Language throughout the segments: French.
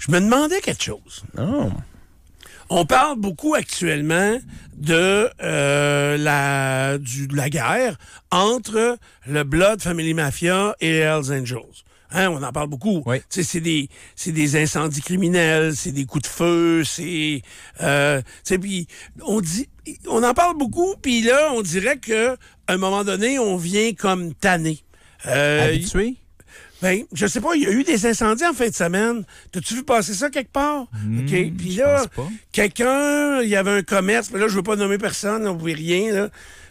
Je me demandais quelque chose. Oh. On parle beaucoup actuellement de la guerre entre le Blood Family Mafia et les Hells Angels. Hein, on en parle beaucoup. Oui. C'est des incendies criminels, c'est des coups de feu, c'est puis on en parle beaucoup, puis là on dirait que à un moment donné on vient comme tanné. Habitué? Ben, je sais pas, il y a eu des incendies en fin de semaine. T'as-tu vu passer ça quelque part? OK. Puis là, quelqu'un, il y avait un commerce, mais là, je veux pas nommer personne, on ne pouvait rien, là.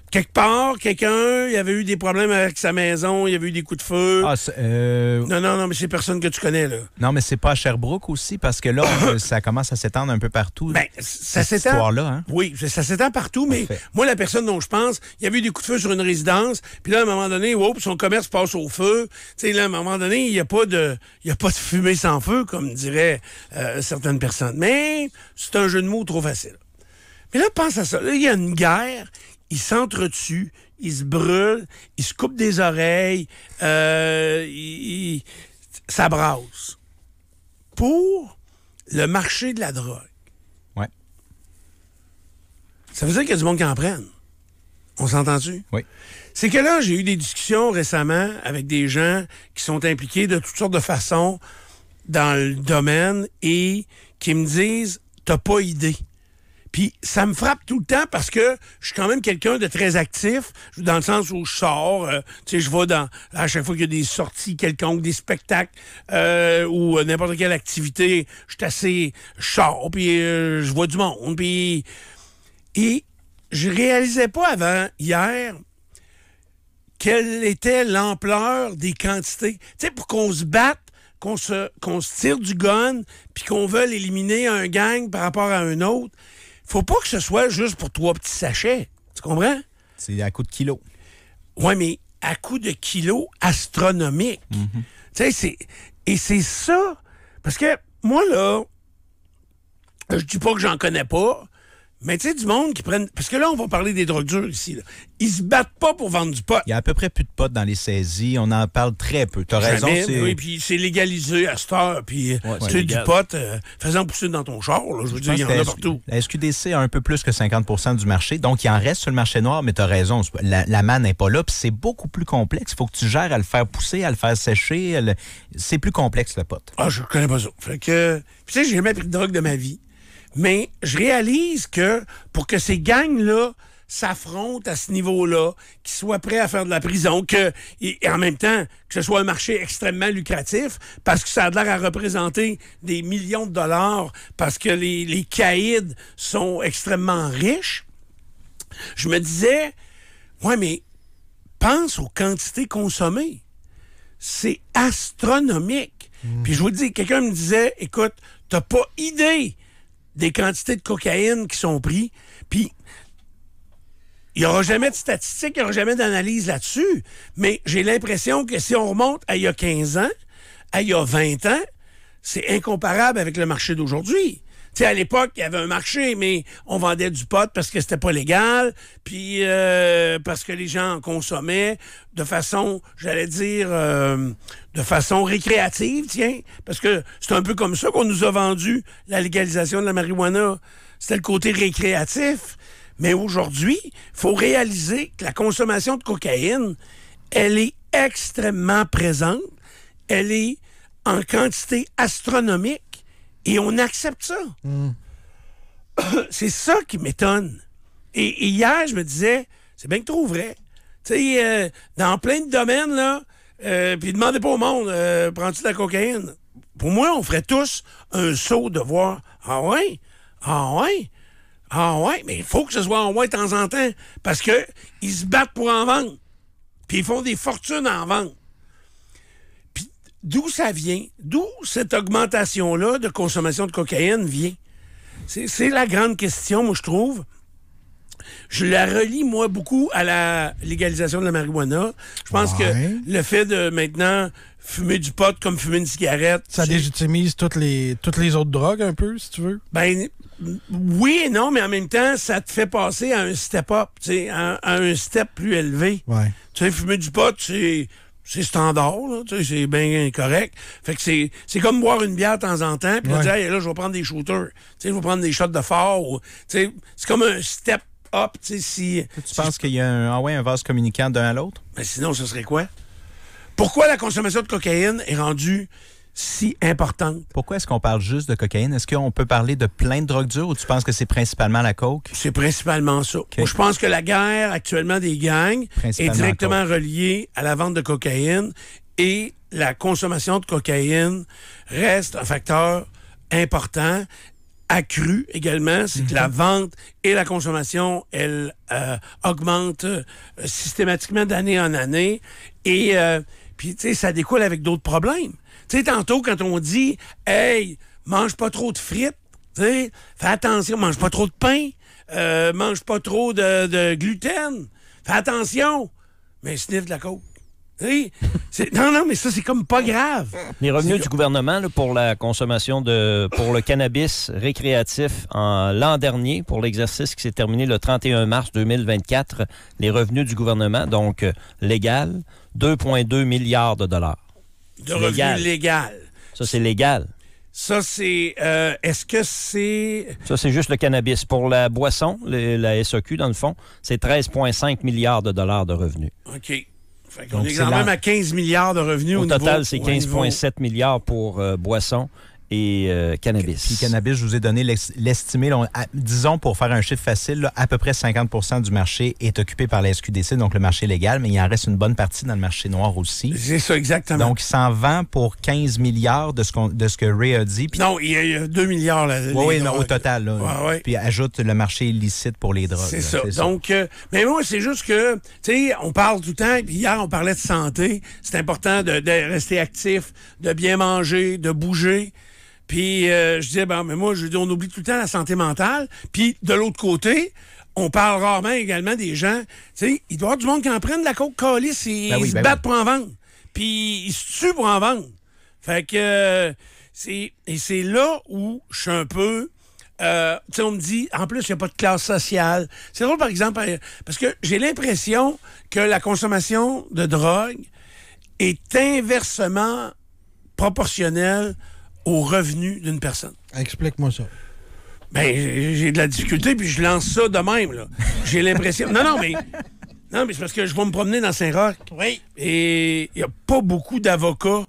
Quelque part, quelqu'un, il avait eu des problèmes avec sa maison, il y avait eu des coups de feu. Non, mais c'est personne que tu connais, là. Non, mais c'est pas à Sherbrooke aussi, parce que là, ça commence à s'étendre un peu partout. Ben, ça cette s'étend. histoire-là, hein? Oui, ça s'étend partout, mais moi, la personne dont je pense, il y avait eu des coups de feu sur une résidence, puis là, à un moment donné, son commerce passe au feu. Tu sais, là, à un moment donné, il n'y a pas de fumée sans feu, comme diraient certaines personnes. Mais c'est un jeu de mots trop facile. Mais là, pense à ça. Là, il y a une guerre. Ils s'entretuent, ils se brûlent, ils se coupent des oreilles, ça brasse. Pour le marché de la drogue. Ouais. Ça veut dire qu'il y a du monde qui en prenne. On s'entend-tu? Oui. C'est que là, j'ai eu des discussions récemment avec des gens qui sont impliqués de toutes sortes de façons dans le domaine et qui me disent « t'as pas idée ». Puis ça me frappe tout le temps parce que je suis quand même quelqu'un de très actif, dans le sens où je sors, je vais à chaque fois qu'il y a des sorties quelconques, des spectacles ou n'importe quelle activité, je sors, puis je vois du monde, puis... Et je réalisais pas avant hier quelle était l'ampleur des quantités. Tu sais, pour qu'on se batte, qu'on se tire du gun, puis qu'on veuille éliminer un gang par rapport à un autre, faut pas que ce soit juste pour 3 petits sachets. Tu comprends? C'est à coup de kilos. Oui, mais à coup de kilos astronomiques. Tu sais, c'est ça. Parce que moi, là, je dis pas que j'en connais pas, mais tu sais, du monde qui prennent... Parce que là, on va parler des drogues dures ici. Là. Ils se battent pas pour vendre du pot. Il y a à peu près plus de pot dans les saisies. On en parle très peu. T'as raison. Oui, puis c'est légalisé à cette heure. Puis tu sais, du pot, faisant pousser dans ton char. Là, je veux dire, il y en a partout. La SQDC a un peu plus que 50% du marché. Donc, il en reste sur le marché noir, mais t'as raison. La manne n'est pas là. Puis c'est beaucoup plus complexe. Il faut que tu gères à le faire pousser, à le faire sécher. C'est plus complexe, le pot. Ah, je connais pas ça. Fait que... Puis tu sais, j'ai jamais pris de drogue de ma vie. Mais je réalise que pour que ces gangs-là s'affrontent à ce niveau-là, qu'ils soient prêts à faire de la prison, et en même temps, que ce soit un marché extrêmement lucratif, parce que ça a l'air à représenter des millions de dollars, parce que les caïds sont extrêmement riches, je me disais, ouais, mais pense aux quantités consommées. C'est astronomique. Puis je vous dis, quelqu'un me disait, écoute, t'as pas idée des quantités de cocaïne qui sont prises, puis il n'y aura jamais de statistiques, il n'y aura jamais d'analyse là-dessus, mais j'ai l'impression que si on remonte à il y a 15 ans, à il y a 20 ans, c'est incomparable avec le marché d'aujourd'hui. Tu sais, à l'époque, il y avait un marché, mais on vendait du pot parce que c'était pas légal, puis parce que les gens en consommaient de façon, j'allais dire, de façon récréative, tiens, parce que c'est un peu comme ça qu'on nous a vendu la légalisation de la marijuana. C'était le côté récréatif. Mais aujourd'hui, il faut réaliser que la consommation de cocaïne, elle est extrêmement présente, elle est en quantité astronomique, et on accepte ça. C'est ça qui m'étonne. Et hier, je me disais, c'est bien que trop vrai. Tu sais, dans plein de domaines, là, puis demandez pas au monde, prends-tu de la cocaïne? Pour moi, on ferait tous un saut de voir, ah ouais, mais il faut que ce soit en ouais de temps en temps, parce que ils se battent pour en vendre. Puis ils font des fortunes en vente. D'où ça vient? D'où cette augmentation-là de consommation de cocaïne vient? C'est la grande question, moi, je trouve. Je la relie, moi, beaucoup à la légalisation de la marijuana. Je pense que le fait de, maintenant, fumer du pot comme fumer une cigarette... Ça légitimise toutes les autres drogues, un peu, si tu veux? Ben, oui et non, mais en même temps, ça te fait passer à un step-up, tu sais, à un step plus élevé. Ouais. Tu sais, fumer du pot, c'est standard, là, tu sais, c'est bien correct. Fait que c'est comme boire une bière de temps en temps, puis dire, hey, là, je vais prendre des shooters. Tu sais, je vais prendre des shots de fort. Tu sais, c'est comme un step up, tu sais, si... Tu penses qu'il y a un vase communicant d'un à l'autre? Ben sinon, ce serait quoi? Pourquoi la consommation de cocaïne est rendue si importante? Pourquoi est-ce qu'on parle juste de cocaïne? Est-ce qu'on peut parler de plein de drogues dures ou tu penses que c'est principalement la coke? C'est principalement ça. Moi, je pense que la guerre actuellement des gangs est directement reliée à la vente de cocaïne et la consommation de cocaïne reste un facteur important, accru également. C'est que la vente et la consommation, elles augmentent systématiquement d'année en année et puis, tu sais, ça découle avec d'autres problèmes. Tu sais, tantôt, quand on dit « Hey, mange pas trop de frites, tu sais, fais attention, mange pas trop de pain, mange pas trop de gluten, fais attention, mais sniff de la coke. » Non, mais ça, c'est comme pas grave. Les revenus du gouvernement là, pour la consommation pour le cannabis récréatif l'an dernier, pour l'exercice qui s'est terminé le 31 mars 2024, les revenus du gouvernement, donc légal, 2,2 milliards de dollars. De revenus légal. Ça, c'est légal. Ça, c'est... est-ce que c'est... Ça, c'est juste le cannabis. Pour la boisson, la SAQ, dans le fond, c'est 13,5 milliards de dollars de revenus. OK. Fait qu'on est quand même à 15 milliards de revenus au niveau... Au total, c'est 15,7 milliards pour boisson et cannabis. Puis cannabis, je vous ai donné l'estimé. Disons, pour faire un chiffre facile, là, à peu près 50 du marché est occupé par la SQDC, donc le marché légal, mais il en reste une bonne partie dans le marché noir aussi. C'est ça, exactement. Donc, il s'en vend pour 15 milliards de ce que Ray a dit. Puis... Non, il y a 2 milliards. Là, oui, au total. Là. Ouais. Puis ajoute le marché illicite pour les drogues. C'est ça. Donc, mais moi, c'est juste que, tu sais, on parle tout le temps, puis hier, on parlait de santé. C'est important de rester actif, de bien manger, de bouger. Puis je disais, mais moi, on oublie tout le temps la santé mentale. Puis de l'autre côté, on parle rarement également des gens. Tu sais, il doit y avoir du monde qui en prennent de la coke calice et ils se battent pour en vendre. Puis ils se tuent pour en vendre. Fait que c'est là où je suis un peu... tu sais, on me dit, en plus, il n'y a pas de classe sociale. C'est drôle, par exemple, parce que j'ai l'impression que la consommation de drogue est inversement proportionnelle aux revenus d'une personne. Explique-moi ça. Ben, j'ai de la difficulté, puis je lance ça de même, là. J'ai l'impression... Non, mais c'est parce que je vais me promener dans Saint-Roch. Oui. Et il n'y a pas beaucoup d'avocats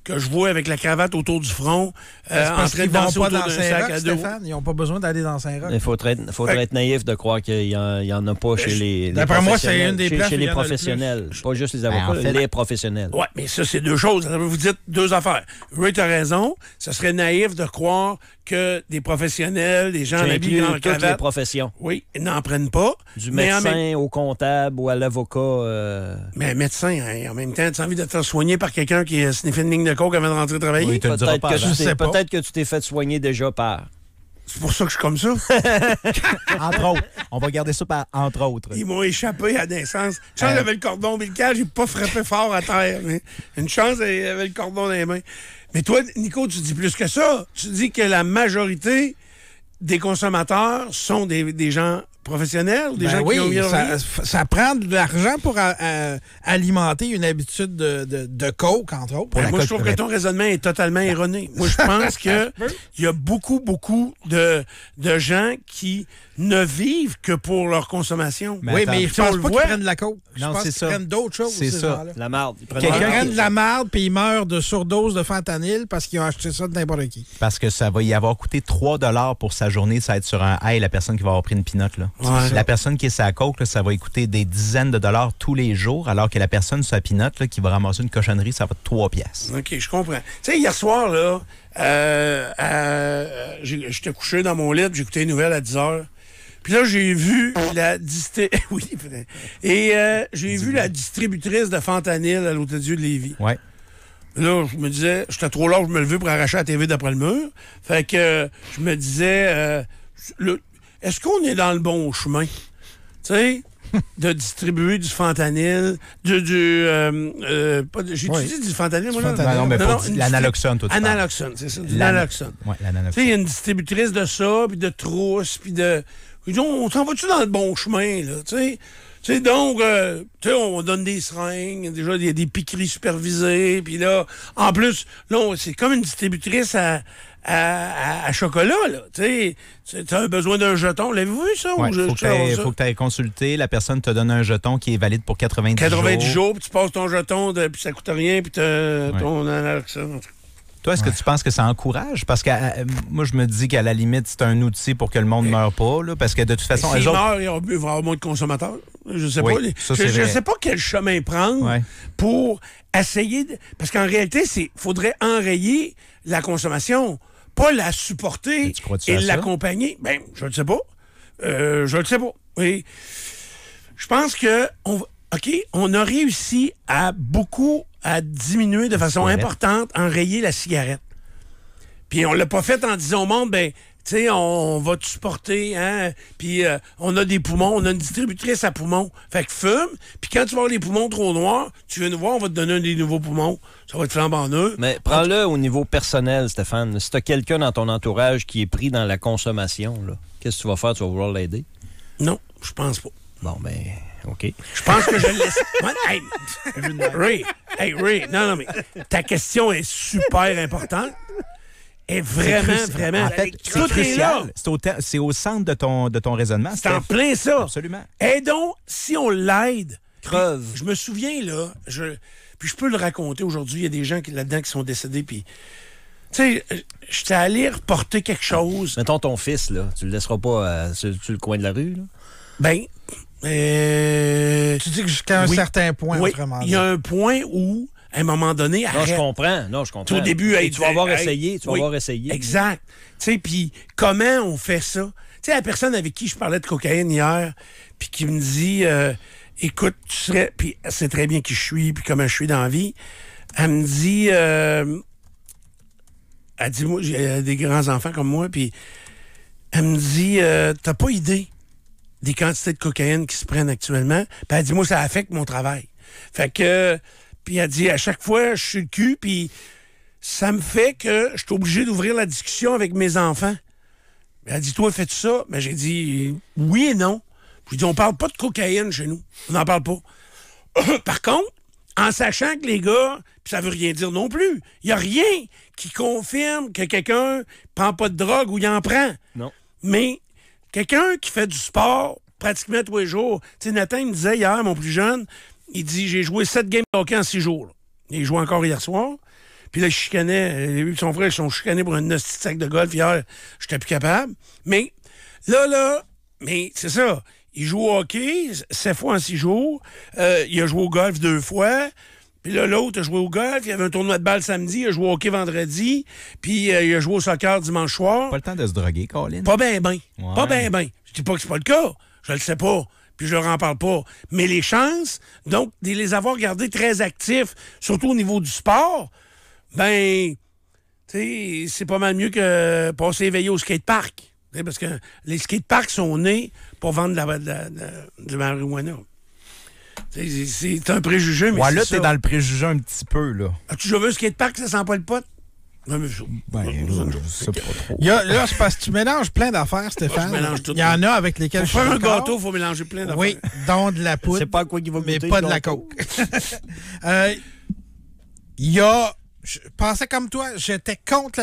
que je vois avec la cravate autour du front, en train de danser autour d'un sac à dos. Stéphane, ils n'ont pas besoin d'aller dans Saint-Roch. Il faudrait être naïf de croire qu'il n'y en a pas chez les d'après moi, c'est une des places chez les professionnels. Pas juste les avocats, les professionnels. Oui, mais ça, c'est deux choses. Vous dites deux affaires. Ray, tu as raison. Ce serait naïf de croire que des professionnels, des gens habillés en cravate... toutes les professions. Oui, n'en prennent pas. Du médecin au comptable ou à l'avocat. Mais médecin, en même temps, tu as envie de te faire soigner par quelqu'un qui a sniffé une ligne de coke avant de rentrer travailler? Oui, peut-être que tu t'es fait soigner déjà par... C'est pour ça que je suis comme ça. Entre autres. On va garder ça par entre autres. Ils m'ont échappé à la naissance. Une chance, j'avais le cordon ombilical, j'ai pas frappé fort à terre. Mais une chance, j'avais le cordon dans les mains. Mais toi, Nico, tu dis plus que ça. Tu dis que la majorité des consommateurs sont des gens professionnels ou des gens qui ont mis ça prend de l'argent pour alimenter une habitude de coke, entre autres. Moi, je trouve que ton raisonnement est totalement erroné. Moi, je pense qu'il y a beaucoup de gens qui ne vivent que pour leur consommation. Mais mais je pense pas qu'ils prennent de la coke. Je pense qu'ils prennent d'autres choses. C'est ça. La marde. Ils prennent de la marde puis ils meurent de surdose de fentanyl parce qu'ils ont acheté ça de n'importe qui. Parce que ça va y avoir coûté 3 $ pour sa journée, ça va être sur un high, la personne qui va avoir pris une pinotte. Là. Ouais. La personne qui est sur la coke, là, ça va y coûter des dizaines de dollars tous les jours, alors que la personne sur la pinotte là, qui va ramasser une cochonnerie, ça va être 3 piastres. OK, je comprends. Tu sais, hier soir, là, j'étais couché dans mon lit, j'ai écouté les nouvelles à 10 h. Puis là, j'ai vu la j'ai vu la distributrice de fentanyl à l'Hôtel-Dieu de Lévis. Ouais. Là, je me disais, j'étais trop large, je me levais pour arracher la TV d'après le mur. Fait que je me disais, est-ce qu'on est dans le bon chemin? Tu sais, de distribuer du fentanyl, j'ai utilisé du fentanyl, moi, là? Non, mais pas l'analoxone, tout ça. Analoxone, c'est ça, du naloxone. Ouais, Tu l'analoxone. sais, il y a une distributrice de ça, puis de trousses, puis de... On s'en va-tu dans le bon chemin, là, tu sais? Donc, on donne des seringues, déjà, il y a des piqueries supervisées, puis là, en plus, là, c'est comme une distributrice à chocolat, là. Tu as besoin d'un jeton. L'avez-vous vu, ça? Ouais, faut que tu ailles consulter. La personne te donne un jeton qui est valide pour 90 jours. Puis tu passes ton jeton, puis ça coûte rien, puis ton ça. Toi, est-ce que tu penses que ça encourage? Parce que moi, je me dis qu'à la limite, c'est un outil pour que le monde ne meure pas. Là, parce que de toute façon... S'ils meurent, il va y avoir moins de consommateurs. Je sais pas. Je sais pas quel chemin prendre pour essayer... Parce qu'en réalité, il faudrait enrayer la consommation, pas la supporter et l'accompagner. Ben, je ne sais pas. Je ne sais pas. Oui. Je pense que on a réussi à diminuer de façon importante, enrayer la cigarette. Puis on l'a pas fait en disant au monde, on va te supporter, hein, puis on a des poumons, on a une distributrice à poumons. Fait que fume, puis quand tu vas avoir les poumons trop noirs, tu viens nous voir, on va te donner des nouveaux poumons. Ça va être flambant neuf. Mais prends-le au niveau personnel, Stéphane. Si tu as quelqu'un dans ton entourage qui est pris dans la consommation, là, qu'est-ce que tu vas faire? Tu vas vouloir l'aider? Non, je pense pas. Bon, OK. Je pense que je le laisse. Ray, non, mais ta question est super importante. Et vraiment. En fait, c'est crucial. C'est au centre de ton raisonnement. C'est en plein ça. Absolument. Et donc, si on l'aide... Creuve. Je me souviens, là, puis je peux le raconter aujourd'hui, il y a des gens là-dedans qui sont décédés, puis... Tu sais, j'étais allé reporter quelque chose. Mettons ton fils, là. Tu le laisseras pas sur le coin de la rue, là? Ben... Tu dis que jusqu'à un certain point, vraiment. Il y a un point où, à un moment donné, Non, je comprends. Au début, tu vas avoir essayé. Tu vas avoir essayé. Exact. Tu sais, puis comment on fait ça? Tu sais, la personne avec qui je parlais de cocaïne hier, puis qui me dit, écoute, tu serais... Puis elle sait très bien qui je suis, puis comment je suis dans la vie. Elle me dit... elle dit, moi, j'ai des grands-enfants comme moi, puis elle me dit, t'as pas idée des quantités de cocaïne qui se prennent actuellement. Puis elle dit, moi, ça affecte mon travail. Fait que... Puis elle dit, à chaque fois, je suis le cul, puis ça me fait que je suis obligé d'ouvrir la discussion avec mes enfants. Elle dit, toi, fais-tu ça? Mais j'ai dit, oui et non. Puis j'ai dit, on parle pas de cocaïne chez nous. On n'en parle pas. Par contre, en sachant que les gars, puis ça veut rien dire non plus, il n'y a rien qui confirme que quelqu'un prend pas de drogue ou il en prend. Non. Mais quelqu'un qui fait du sport pratiquement tous les jours, tu sais, Nathan, il me disait hier, mon plus jeune, il dit, j'ai joué 7 games de hockey en 6 jours. Là. Il joue encore hier soir. Puis là, il chicanait. Lui et son frère, ils sont chicanés pour un petit sac de golf hier. J'étais plus capable. Mais là, mais c'est ça. Il joue au hockey 7 fois en 6 jours. Il a joué au golf 2 fois. Puis là, l'autre a joué au golf. Il y avait un tournoi de balle samedi. Il a joué au hockey vendredi. Puis il a joué au soccer dimanche soir. Pas le temps de se droguer, Colin. Pas bien. Ouais. Pas bien. Je dis pas que c'est pas le cas. Je le sais pas. Puis je leur en parle pas. Mais les chances, donc, de les avoir gardés très actifs, surtout au niveau du sport, ben, tu sais, c'est pas mal mieux que passer éveillé au skatepark. Parce que les skateparks sont nés pour vendre de la marijuana. C'est un préjugé, mais ouais, c'est là, ça. t'es dans le préjugé un petit peu, là. As-tu déjà vu un skatepark, ça sent pas le pot? Je sais pas trop. Là, c'est parce que tu mélanges plein d'affaires, Stéphane. Je mélange tout. Il y en a avec lesquels Pour faire un gâteau, il faut mélanger plein d'affaires. Oui, dont de la poudre. C'est pas à quoi qu'il va goûter. Mais pas de la coke. Je pensais comme toi, j'étais contre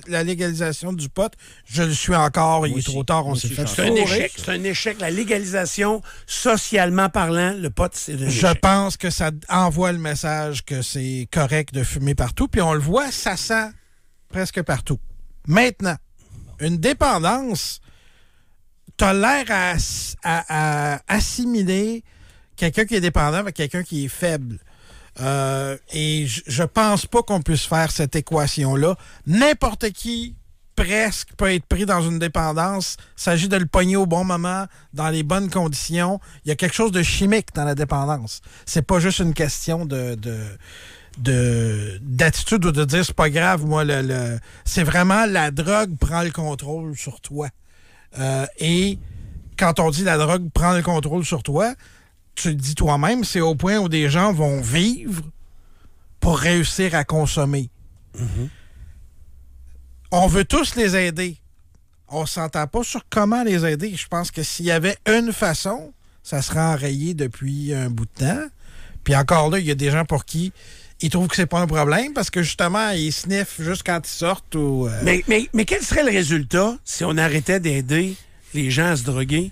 la légalisation du pot. Je le suis encore. Il est trop tard, on s'est fait fourrer. C'est un échec. La légalisation, socialement parlant, le pot, c'est un échec. Je pense que ça envoie le message que c'est correct de fumer partout. Puis on le voit, ça sent presque partout. Maintenant, une dépendance, t'as l'air à assimiler quelqu'un qui est dépendant avec quelqu'un qui est faible. Et je pense pas qu'on puisse faire cette équation-là. N'importe qui, presque, peut être pris dans une dépendance. Il s'agit de le pogner au bon moment, dans les bonnes conditions. Il y a quelque chose de chimique dans la dépendance. C'est pas juste une question d'attitude ou de dire c'est pas grave, moi, c'est vraiment la drogue prend le contrôle sur toi. Et quand on dit la drogue prend le contrôle sur toi, tu le dis toi-même, c'est au point où des gens vont vivre pour réussir à consommer. Mm-hmm. On veut tous les aider. On ne s'entend pas sur comment les aider. Je pense que s'il y avait une façon, ça serait enrayé depuis un bout de temps. Puis encore là, il y a des gens pour qui ils trouvent que c'est pas un problème parce que justement, ils sniffent juste quand ils sortent. Ou, mais quel serait le résultat si on arrêtait d'aider les gens à se droguer?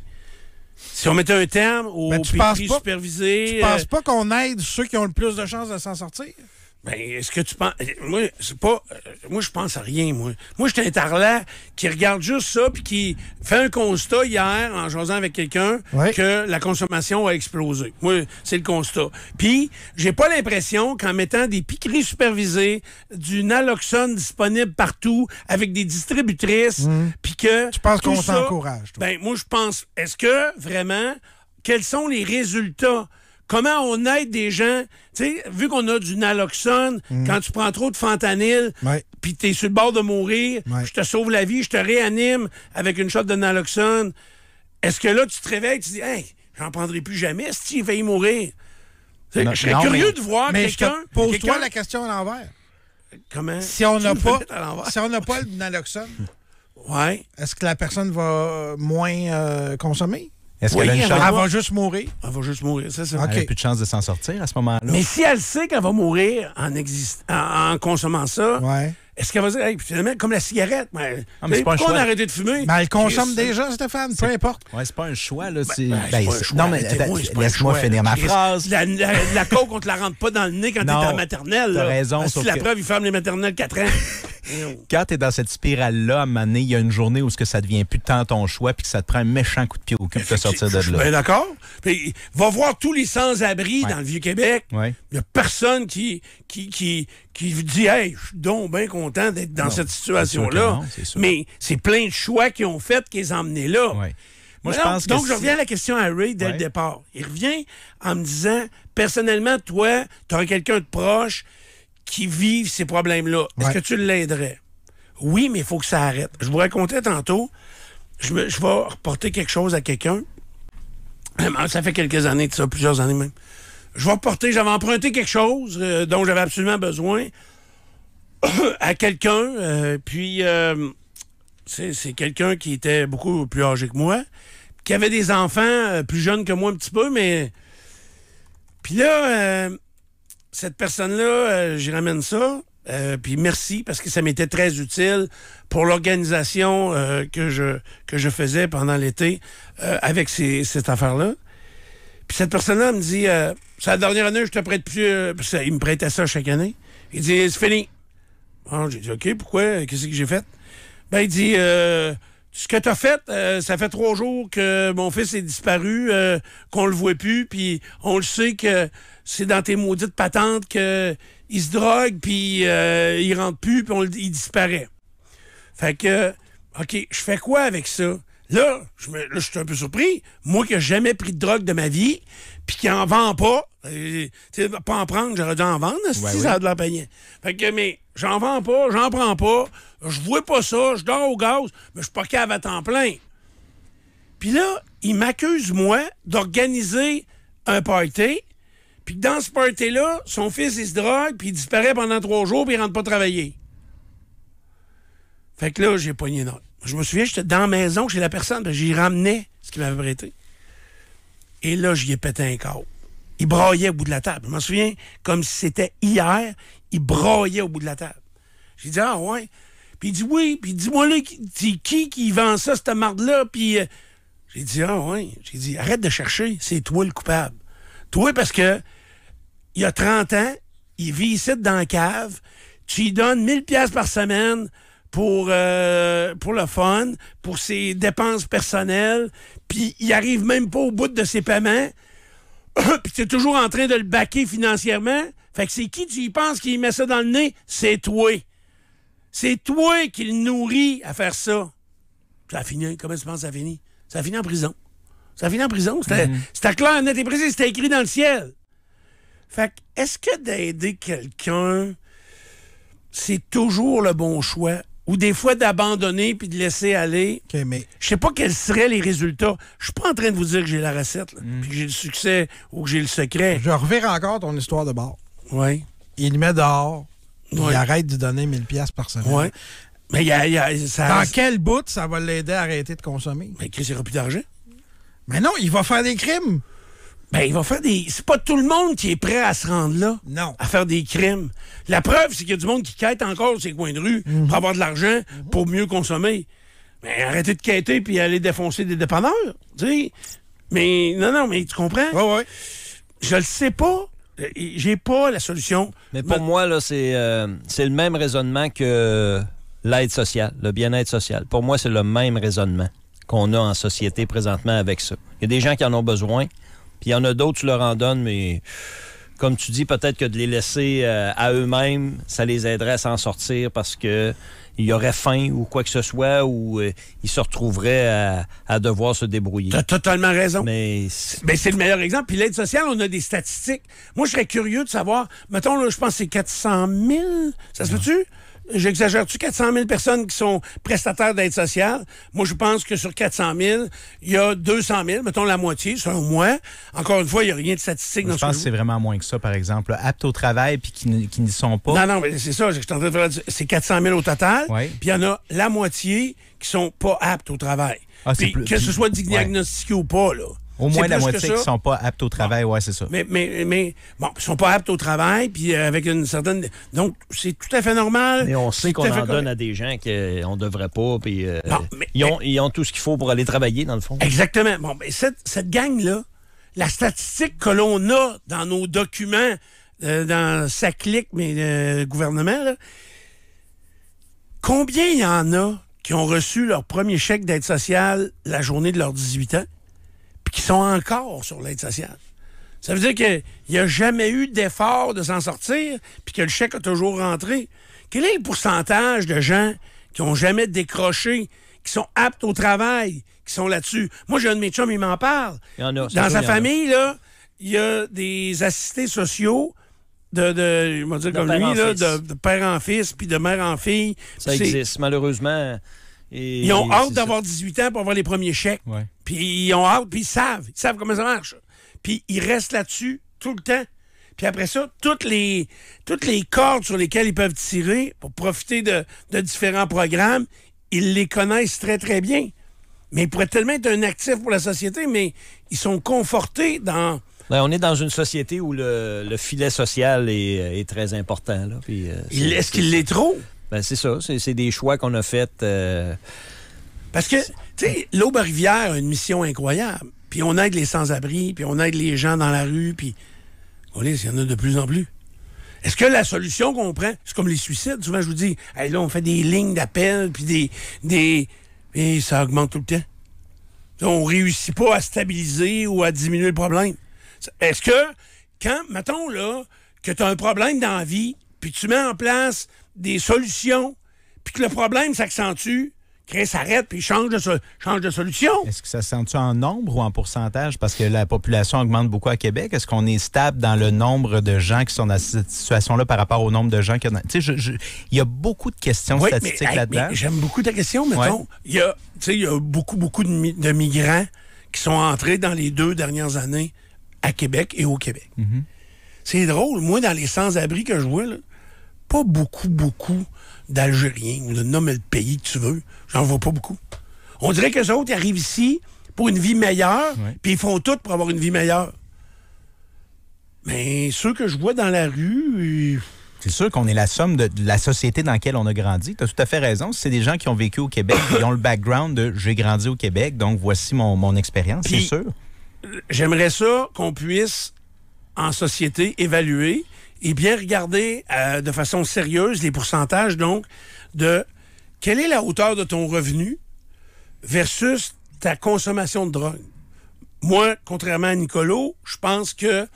Si on mettait un terme au prix supervisé... Tu penses pas qu'on aide ceux qui ont le plus de chances de s'en sortir? Ben, est-ce que tu penses... Moi, c'est pas... Moi, je pense à rien, moi. Moi, j'étais un tarlat qui regarde juste ça puis qui fait un constat hier, en jasant avec quelqu'un, que la consommation a explosé. Moi, c'est le constat. Puis, j'ai pas l'impression qu'en mettant des piqueries supervisées, du naloxone disponible partout, avec des distributrices, puis que... Tu penses qu'on s'encourage, toi? Ben, moi, je pense... Est-ce que, vraiment, quels sont les résultats? Comment on aide des gens, tu sais, vu qu'on a du naloxone, quand tu prends trop de fentanyl, puis t'es sur le bord de mourir, je te sauve la vie, je te réanime avec une shot de naloxone. Est-ce que là, tu te réveilles, tu te dis, hey, j'en prendrai plus jamais, si tu failli mourir? Je serais curieux de voir quelqu'un... Pose-toi la question à l'envers. Comment? Si on n'a pas le naloxone, est-ce que la personne va moins consommer? Est-ce qu'elle a une chance? Elle va juste mourir. Elle va juste mourir, c'est ça. Elle n'a plus de chance de s'en sortir à ce moment-là. Mais si elle sait qu'elle va mourir en consommant ça, est-ce qu'elle va dire, hey, finalement, comme la cigarette, mais c'est pas un choix. On a arrêté de fumer. Mais elle consomme déjà, Stéphane, peu importe. Ouais, c'est pas un choix, là. Non, mais laisse-moi finir ma phrase. La coke, on te la rentre pas dans le nez quand t'es en maternelle. T'as raison. Si la preuve, ils ferment les maternelles 4 ans. Quand tu es dans cette spirale-là, à un moment donné, il y a une journée où ce que ça devient plus tant ton choix puis que ça te prend un méchant coup de pied au cul pour te sortir de là. Ben d'accord. Puis, va voir tous les sans-abri dans le Vieux-Québec. Il n'y a personne qui dit « Hey, je suis donc bien content d'être dans cette situation-là. » Mais c'est plein de choix qu'ils ont fait qui les ont emmenés là. Moi, je pense donc, je reviens à la question à Ray dès le départ. Il revient en me disant, personnellement, toi, tu aurais quelqu'un de proche qui vivent ces problèmes-là. Est-ce que tu l'aiderais? Oui, mais il faut que ça arrête. Je vous racontais tantôt, je vais reporter quelque chose à quelqu'un. Ça fait quelques années de ça, plusieurs années même. J'avais emprunté quelque chose dont j'avais absolument besoin à quelqu'un. C'est quelqu'un qui était beaucoup plus âgé que moi, qui avait des enfants plus jeunes que moi un petit peu, mais... Puis là... cette personne-là, j'y ramène ça. Puis merci, parce que ça m'était très utile pour l'organisation que je faisais pendant l'été avec cette affaire-là. Puis cette personne-là me dit, c'est la dernière année, je te prête plus... il me prêtait ça chaque année. Il dit, c'est fini. Alors, j'ai dit, OK, pourquoi? Qu'est-ce que j'ai fait? Ben, il dit, ce que t'as fait, ça fait 3 jours que mon fils est disparu, qu'on le voit plus, puis on le sait que c'est dans tes maudites patentes qu'il se drogue, puis il rentre plus, puis il disparaît. Fait que, OK, je fais quoi avec ça? Là, je suis un peu surpris. Moi qui n'ai jamais pris de drogue de ma vie, puis qui en vend pas, pas en prendre, j'aurais dû en vendre, ça a de la payant. Fait que, mais j'en vends pas, j'en prends pas, je vois pas ça, je dors au gaz, mais je suis pas cave à temps plein. Puis là, il m'accuse, moi, d'organiser un party, puis que dans ce party-là, son fils, il se drogue, puis il disparaît pendant 3 jours, puis il rentre pas travailler. Fait que là, j'ai pogné note. Je me souviens, j'étais dans la maison chez la personne, j'y ramenais ce qu'il m'avait prêté. Et là, j'y ai pété un câble. Il braillait au bout de la table. Je me souviens, comme si c'était hier, il braillait au bout de la table. J'ai dit, ah ouais. Puis il dit, oui. Puis dis-moi là, c'est qui vend ça, cette marde-là? Puis j'ai dit, ah ouais. J'ai dit, arrête de chercher, c'est toi le coupable. Toi, parce que il a 30 ans, il vit ici dans la cave, tu lui donnes 1000$ par semaine pour le fun, pour ses dépenses personnelles, puis il arrive même pas au bout de ses paiements, puis tu es toujours en train de le baquer financièrement. Fait que c'est qui tu y penses qui met ça dans le nez? C'est toi. C'est toi qui le nourris à faire ça. Ça a fini, comment tu penses que ça a fini? Ça a fini en prison. Ça a fini en prison. C'était clair, net et précis, c'était écrit dans le ciel. Fait que, est-ce que d'aider quelqu'un, c'est toujours le bon choix? Ou des fois d'abandonner puis de laisser aller. Okay, mais... Je sais pas quels seraient les résultats. Je suis pas en train de vous dire que j'ai la recette, puis que j'ai le succès ou que j'ai le secret. Je revire encore ton histoire de bord. Oui. Il le met dehors. Il arrête de donner 1000$ par semaine. Oui. Mais ça dans quel bout ça va l'aider à arrêter de consommer? Mais Chris, il n'aura plus d'argent. Mais non, il va faire des crimes. Ben, il va faire des... C'est pas tout le monde qui est prêt à se rendre là. Non. À faire des crimes. La preuve, c'est qu'il y a du monde qui quête encore ces coins de rue pour avoir de l'argent, pour mieux consommer. Mais arrêtez de quêter puis aller défoncer des dépanneurs. Tu sais. Mais non, mais tu comprends? Oui. Je le sais pas. J'ai pas la solution. Mais pour moi, là, c'est le même raisonnement que l'aide sociale, le bien-être social. Pour moi, c'est le même raisonnement qu'on a en société présentement avec ça. Il y a des gens qui en ont besoin, puis il y en a d'autres, tu leur en donnes, mais comme tu dis, peut-être que de les laisser à eux-mêmes, ça les aiderait à s'en sortir parce que il y aurait faim ou quoi que ce soit, ou ils se retrouveraient à devoir se débrouiller. T'as totalement raison. Mais c'est le meilleur exemple. Puis l'aide sociale, on a des statistiques. Moi, je serais curieux de savoir, mettons, là, je pense que c'est 400 000. Ça se peut-tu? J'exagère-tu 400 000 personnes qui sont prestataires d'aide sociale? Moi, je pense que sur 400 000, il y a 200 000, mettons la moitié, selon moi. Encore une fois, il n'y a rien de statistique dans ce Je pense que c'est vraiment moins que ça, par exemple. Aptes au travail puis qui n'y sont pas. Non, mais c'est ça. Je suis en train de faire. C'est 400 000 au total. Oui. Puis il y en a la moitié qui sont pas aptes au travail. Puis que ce soit diagnostiqué ou pas, là. Au moins la moitié qui ne ça. sont pas aptes au travail, ouais, c'est ça. Mais bon, ils sont pas aptes au travail, puis avec une certaine... Donc, c'est tout à fait normal. Mais on sait qu'on en donne à des gens qu'on ne devrait pas, puis ils ont tout ce qu'il faut pour aller travailler, dans le fond. Exactement. Bon, ben, cette gang-là, la statistique que l'on a dans nos documents, dans SACLIC, mais gouvernement, là, combien il y en a qui ont reçu leur premier chèque d'aide sociale la journée de leurs 18 ans? Qui sont encore sur l'aide sociale. Ça veut dire qu'il n'y a jamais eu d'effort de s'en sortir, puis que le chèque a toujours rentré. Quel est le pourcentage de gens qui n'ont jamais décroché, qui sont aptes au travail, qui sont là-dessus? Moi, j'ai un de mes chums, il m'en parle. Il y en a, dans sa famille, là, il y a des assistés sociaux de père en fils, puis de mère en fille. Ça existe, malheureusement. Ils ont hâte d'avoir 18 ans pour avoir les premiers chèques. Ouais. Puis ils ont hâte, puis ils savent comment ça marche. Puis ils restent là-dessus tout le temps. Puis après ça, toutes les cordes sur lesquelles ils peuvent tirer pour profiter de différents programmes, ils les connaissent très, très bien. Mais ils pourraient tellement être un actif pour la société, mais ils sont confortés dans... On est dans une société où le filet social est très important. Là. Puis, est-ce qu'il l'est trop? Ben, c'est ça. C'est des choix qu'on a faits. Parce que, tu sais, l'Aube-Rivière a une mission incroyable. Puis on aide les sans-abri, puis on aide les gens dans la rue, puis... il y en a de plus en plus. Est-ce que la solution qu'on prend, c'est comme les suicides, souvent je vous dis, hey, là, on fait des lignes d'appel, puis et ça augmente tout le temps. Là, on réussit pas à stabiliser ou à diminuer le problème. Est-ce que, mettons, là, que tu as un problème dans la vie, puis tu mets en place des solutions, puis que le problème s'accentue, Chris s'arrête puis change de solution. Est-ce que ça se sent-tu en nombre ou en pourcentage? Parce que la population augmente beaucoup à Québec. Est-ce qu'on est stable dans le nombre de gens qui sont dans cette situation-là par rapport au nombre de gens qu'il y a? Tu sais, il y a beaucoup de questions statistiques là-dedans. Mais j'aime beaucoup ta question, mettons. Ouais. Il y a beaucoup de migrants qui sont entrés dans les 2 dernières années à Québec et au Québec. Mm-hmm. C'est drôle. Moi, dans les sans-abri que je vois, là, pas beaucoup d'Algériens ou de nommer le pays que tu veux. J'en vois pas beaucoup. On dirait qu'eux autres, ils arrivent ici pour une vie meilleure, puis ils font tout pour avoir une vie meilleure. Mais ceux que je vois dans la rue... C'est sûr qu'on est la somme de la société dans laquelle on a grandi. Tu as tout à fait raison. C'est des gens qui ont vécu au Québec, qui ont le background de « j'ai grandi au Québec, donc voici mon expérience », c'est sûr. J'aimerais ça qu'on puisse, en société, évaluer et bien regarder de façon sérieuse les pourcentages, donc, de quelle est la hauteur de ton revenu versus ta consommation de drogue. Moi, contrairement à Nicolo, je pense que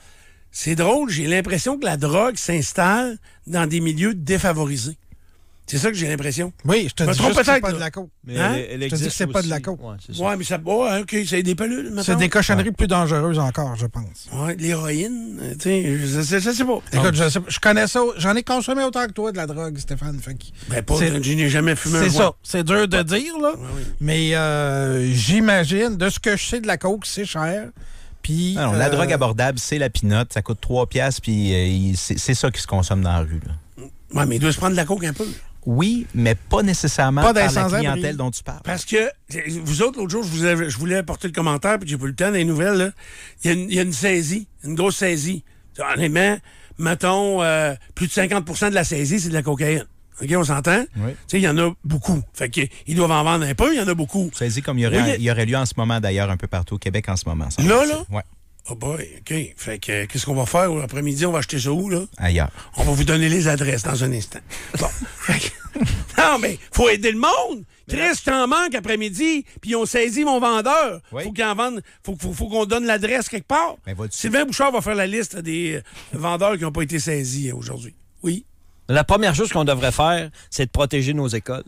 c'est drôle, j'ai l'impression que la drogue s'installe dans des milieux défavorisés. C'est ça que j'ai l'impression. Oui, je te dis juste que c'est pas de la coke. Mais hein? elle je te dis que c'est pas de la coke. Ouais, mais ça... Ouais, OK, c'est des pelules, maintenant. C'est des cochonneries plus dangereuses encore, je pense. Ouais, l'héroïne, tu sais, je sais pas. Écoute, je connais ça, j'en ai consommé autant que toi de la drogue, Stéphane. Ben, je n'ai jamais fumé un C'est joint. ça, c'est dur de dire, là. Ouais. Mais j'imagine, de ce que je sais de la coke, c'est cher. Puis, non, la drogue abordable, c'est la pinotte. Ça coûte 3$, puis c'est ça qui se consomme dans la rue, là. Ouais, mais il doit se prendre de la coke un peu. Oui, mais pas nécessairement Pas par des la sans-abri. clientèle dont tu parles. Parce que, vous autres, l'autre jour, je voulais apporter le commentaire, puis j'ai pas eu le temps dans les nouvelles, là. Il y a une saisie, une grosse saisie. Honnêtement, mettons, plus de 50% de la saisie, c'est de la cocaïne. OK, on s'entend? Oui. Tu sais, il y en a beaucoup. Fait qu'ils doivent en vendre un peu, il y en a beaucoup. Saisie comme il y aurait lieu en ce moment, d'ailleurs, un peu partout au Québec en ce moment. Ça, Là? Ouais. Oh boy, OK. Fait que, qu'est-ce qu'on va faire l'après-midi? On va acheter ça où, là? Ailleurs. On va vous donner les adresses dans un instant. Bon. Non, mais faut aider le monde. Chris, t'en manques après-midi, puis ils ont saisi mon vendeur. Oui. Faut qu'ils en vendent. Faut qu'on donne l'adresse quelque part. Ben, Sylvain Bouchard va faire la liste des vendeurs qui n'ont pas été saisis aujourd'hui. Oui. La première chose qu'on devrait faire, c'est de protéger nos écoles.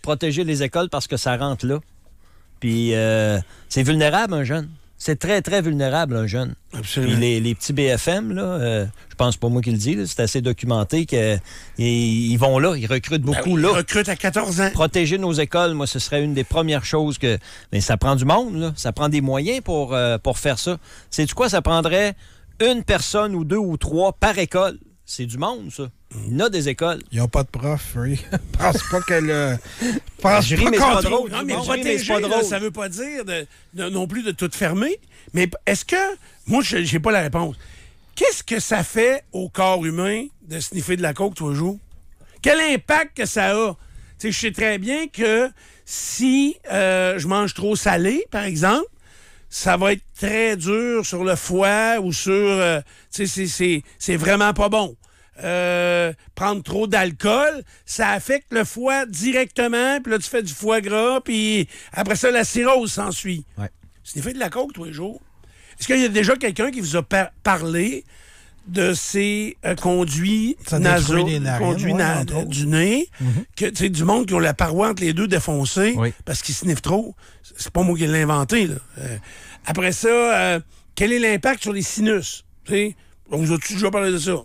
Protéger les écoles parce que ça rentre là. Puis c'est vulnérable, un jeune. C'est très, très vulnérable, un jeune. Absolument. Puis les petits BFM, là, je pense pas moi qui le dis, là, c'est assez documenté qu'ils vont là, ils recrutent beaucoup là. Ils recrutent à 14 ans. Protéger nos écoles, moi, ce serait une des premières choses que... Mais ça prend du monde, là. Ça prend des moyens pour faire ça. Sais-tu quoi? Ça prendrait une personne ou deux ou trois par école. C'est du monde, ça. Il y en a des écoles. Ils n'ont pas de prof, oui. Pense pas que le... Pense Je ris, pas mais c'est qu'on pas trouve drôle. Non, du mais monde. protéger, pas là, drôle. ça veut pas dire non plus de tout fermer. Mais est-ce que... Moi, j'ai pas la réponse. Qu'est-ce que ça fait au corps humain de sniffer de la coke tous les jours? Quel impact que ça a? Tu sais, je sais très bien que si je mange trop salé, par exemple, ça va être très dur sur le foie ou sur... tu sais, c'est vraiment pas bon. Prendre trop d'alcool, ça affecte le foie directement, puis là, tu fais du foie gras, puis après ça, la cirrhose s'ensuit. Ouais. Sniffer de la coke tous les jours. Est-ce qu'il y a déjà quelqu'un qui vous a parlé de ces conduits Ça nasaux, détruit les narines, conduits entre autres. du nez, que tu sais, du monde qui ont la paroi entre les deux défoncée Oui. parce qu'ils sniffent trop? C'est pas moi qui l'ai inventé, là. Après ça, quel est l'impact sur les sinus? Tu sais, on vous a-tu déjà parlé de ça?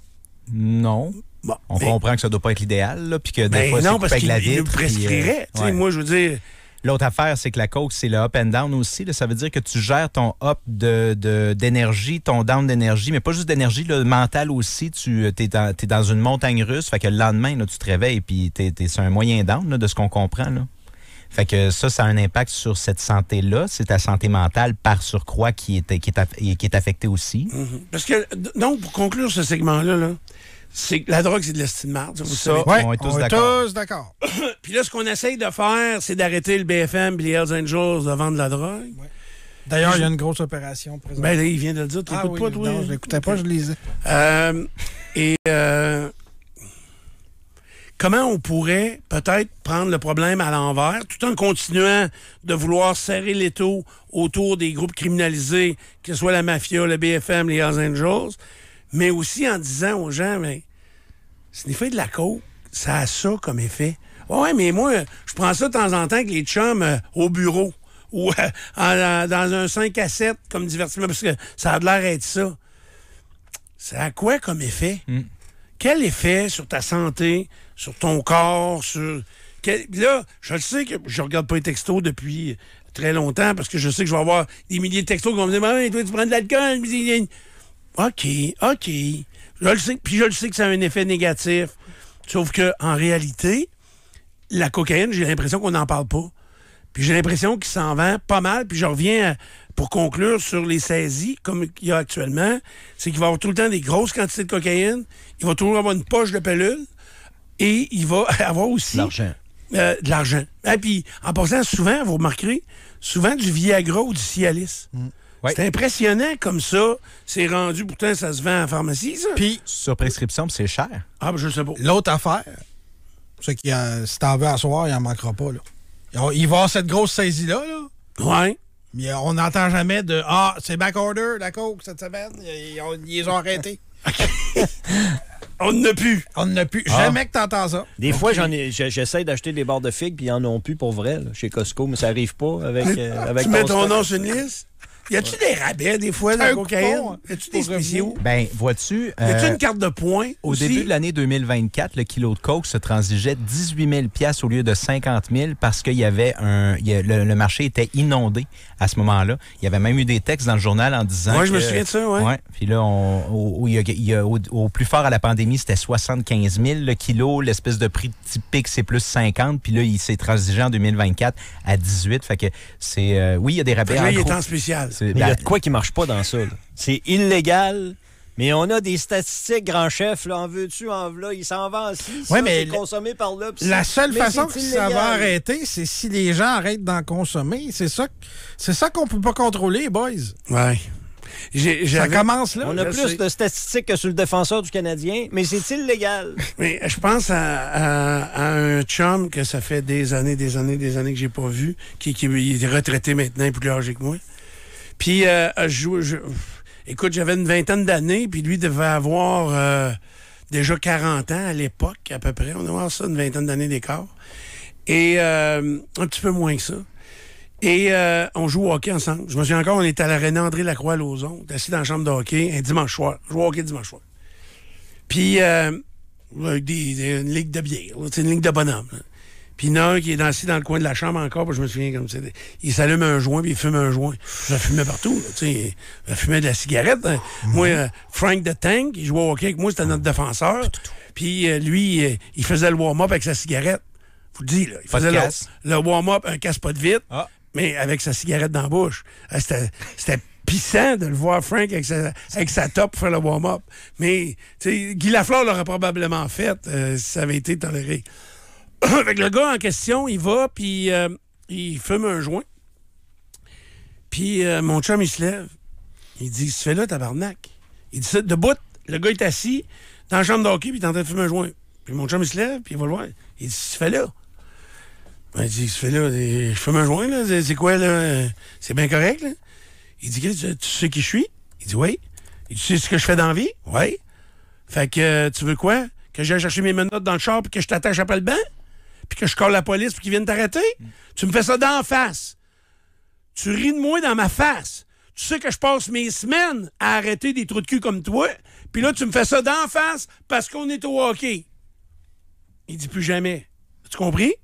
Non. Bon, On mais- comprend que ça doit pas être l'idéal, là, puis que des Ben fois, c'est non, coupé parce avec qu'il la il nous vitre. prescrirait. Tu sais, ouais. moi, je veux dire... L'autre affaire, c'est que la coke, c'est le up and down aussi. Là. Ça veut dire que tu gères ton up d'énergie, ton down d'énergie, mais pas juste d'énergie, le mental aussi. Tu es dans une montagne russe, fait que le lendemain, là, tu te réveilles et tu es sur un moyen down, là, de ce qu'on comprend. Là. Fait que ça a un impact sur cette santé-là. C'est ta santé mentale par surcroît qui est affectée aussi. Parce que, donc, pour conclure ce segment-là, là, c'est que la drogue, c'est de l'estime de marde, ça, vous Ça, savez. Ouais, on est tous d'accord. tous d'accord. Puis là, ce qu'on essaye de faire, c'est d'arrêter le BFM et les Hells Angels de vendre de la drogue. D'ailleurs, il y a une grosse opération présente. Ben là, il vient de le dire. Tu Ah l'écoutes oui, pas, toi? non, je l'écoutais pas, je lisais. Comment on pourrait peut-être prendre le problème à l'envers tout en continuant de vouloir serrer l'étau autour des groupes criminalisés, que ce soit la mafia, le BFM, les Hells Angels, mais aussi en disant aux gens, mais sniffer de la coke, ça a ça comme effet. Ouais, mais moi, je prends ça de temps en temps avec les chums au bureau ou dans un 5 à 7 comme divertissement, parce que ça a l'air d'être ça. Ça a quoi comme effet? Quel effet sur ta santé, sur ton corps, sur... Là, je le sais que je regarde pas les textos depuis très longtemps parce que je sais que je vais avoir des milliers de textos qui vont me dire « Ouais, toi, tu prends de l'alcool? » OK. Je le sais, puis je le sais que ça a un effet négatif. Sauf que en réalité, la cocaïne, j'ai l'impression qu'on n'en parle pas. Puis j'ai l'impression qu'il s'en vend pas mal. Puis je reviens pour conclure sur les saisies, comme il y a actuellement, c'est qu'il va y avoir tout le temps des grosses quantités de cocaïne. Il va toujours avoir une poche de pellules. Et il va avoir aussi... L'argent. de l'argent. Et puis, en passant, souvent, vous remarquerez, souvent du Viagra ou du Cialis. Ouais. C'est impressionnant comme ça. C'est rendu, pourtant, ça se vend en pharmacie, ça. Puis, Sur prescription, puis c'est cher. Ah, ben, je sais pas. l'autre affaire, c'est que si t'en veux à soir, il en manquera pas. Là. Il va y avoir cette grosse saisie-là, là, Ouais. mais on n'entend jamais de « Ah, c'est backorder, la coke, cette semaine. » Ils les ont arrêtés. On n'a plus. On n'a plus. Jamais que t'entends ça. Des fois, j'essaie d'acheter des barres de figues, puis ils en ont plus pour vrai, là, chez Costco, mais ça arrive pas avec Tu mets ton stock. nom sur une liste? Y a-tu des rabais, des fois, dans la cocaïne? Y a-tu des spéciaux? Ben, vois-tu... Y a-tu une carte de points Au aussi? début de l'année 2024, le kilo de coke se transigeait 18 000 $ au lieu de 50 000 parce qu'il y avait le marché était inondé à ce moment-là. Il y avait même eu des textes dans le journal en disant Moi, je me souviens de ça, oui. Ouais. Puis là, au plus fort à la pandémie, c'était 75 000 le kilo. L'espèce de prix typique, c'est plus 50. Puis là, il s'est transigé en 2024 à 18. Fait que c'est... oui, il y a des rabais. Là, il est en spécial. Mais il y a de quoi qui marche pas dans ça. Là. C'est illégal, mais on a des statistiques, grand chef, là, en veux-tu, en v'là, il s'en va ci, ouais, mais c'est consommé par là. La seule façon que c'est ça va illégal. arrêter, c'est si les gens arrêtent d'en consommer. C'est ça qu'on peut pas contrôler, boys. Ouais. Ça commence là. On a plus de statistiques que sur le défenseur du Canadien, mais c'est illégal. Mais je pense à un chum que ça fait des années que j'ai pas vu, qui est retraité maintenant, plus âgé que moi. Puis, écoute, j'avais une vingtaine d'années, puis lui devait avoir déjà 40 ans à l'époque, à peu près. On devait avoir ça, une vingtaine d'années d'écart. Et un petit peu moins que ça. Et on joue au hockey ensemble. Je me souviens encore, on était à l'aréna André Lacroix-Lauzon, assis dans la chambre de hockey, un dimanche soir. Je joue au hockey dimanche soir. Puis, avec une ligue de bière, une ligue de bonhomme. Là. Puis il y en a un qui est assis dans le coin de la chambre encore, puis je me souviens comme ça. Il s'allume un joint, puis il fume un joint. Je fumais partout, là, il fumait de la cigarette. Hein. Moi, Frank the Tank, il jouait au hockey avec moi, c'était notre défenseur. Puis lui, il faisait le warm-up avec sa cigarette. Je vous le dis, là. Il faisait le warm-up, un casse-pas de vitre, mais avec sa cigarette dans la bouche. C'était pissant de le voir, Frank, avec sa top pour faire le warm-up. Mais, tu sais, Guy Lafleur l'aurait probablement fait si ça avait été toléré. Avec le gars en question, il va, puis il fume un joint. Puis mon chum, il se lève. Il dit, "Qu'est-ce que tu fais là, tabarnak?" Il dit ça, debout, le gars est assis dans la chambre de hockey, puis il est en train de fumer un joint. Puis mon chum, il se lève, puis il va le voir. Il dit, "Qu'est-ce que tu fais là?" Ben, il dit, "Qu'est-ce que tu fais là? Je fume un joint, là. C'est quoi, là? C'est bien correct, là?" Il dit, tu sais qui je suis?" Il dit, "Oui." Il dit, "Tu sais ce que je fais dans la vie?" "Oui." "Fait que tu veux quoi? Que j'aille chercher mes menottes dans le char, puis que je t'attache après le banc? Puis que je colle la police pour qu'ils viennent t'arrêter? Tu me fais ça d'en face. Tu ris de moi dans ma face. Tu sais que je passe mes semaines à arrêter des trous de cul comme toi, puis là, tu me fais ça d'en face parce qu'on est au hockey. Il dit plus jamais. Tu compris?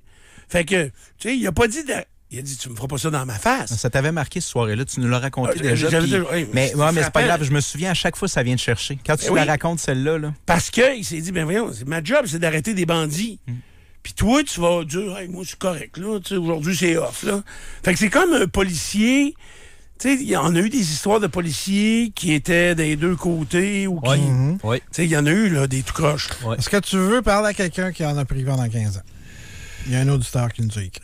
Fait que, tu sais, il a pas dit... Il a dit, "Tu me feras pas ça dans ma face." Ça t'avait marqué ce soir-là, tu nous l'as raconté déjà. Mais c'est pas grave, je me souviens, à chaque fois, ça vient te chercher. Quand tu la racontes, celle-là. Là. Parce qu'il s'est dit, ben voyons, ma job, c'est d'arrêter des bandits. Puis toi, tu vas dire, "Hey, moi, c'est correct, là. Aujourd'hui, c'est off, là." Fait que c'est comme un policier. Tu sais, il y en a eu des histoires de policiers qui étaient des deux côtés ou qui. Oui. Tu sais, il y en a eu, là, des tout croches. Ouais. Est-ce que tu veux parler à quelqu'un qui en a pris pendant 15 ans? Il y a un auditeur qui nous a écrit.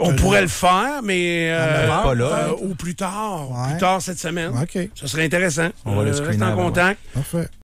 On pourrait le faire, mais pas là. ou plus tard. Ouais. Plus tard cette semaine. OK. Ça serait intéressant. On va le Reste screener en avant. contact. Parfait.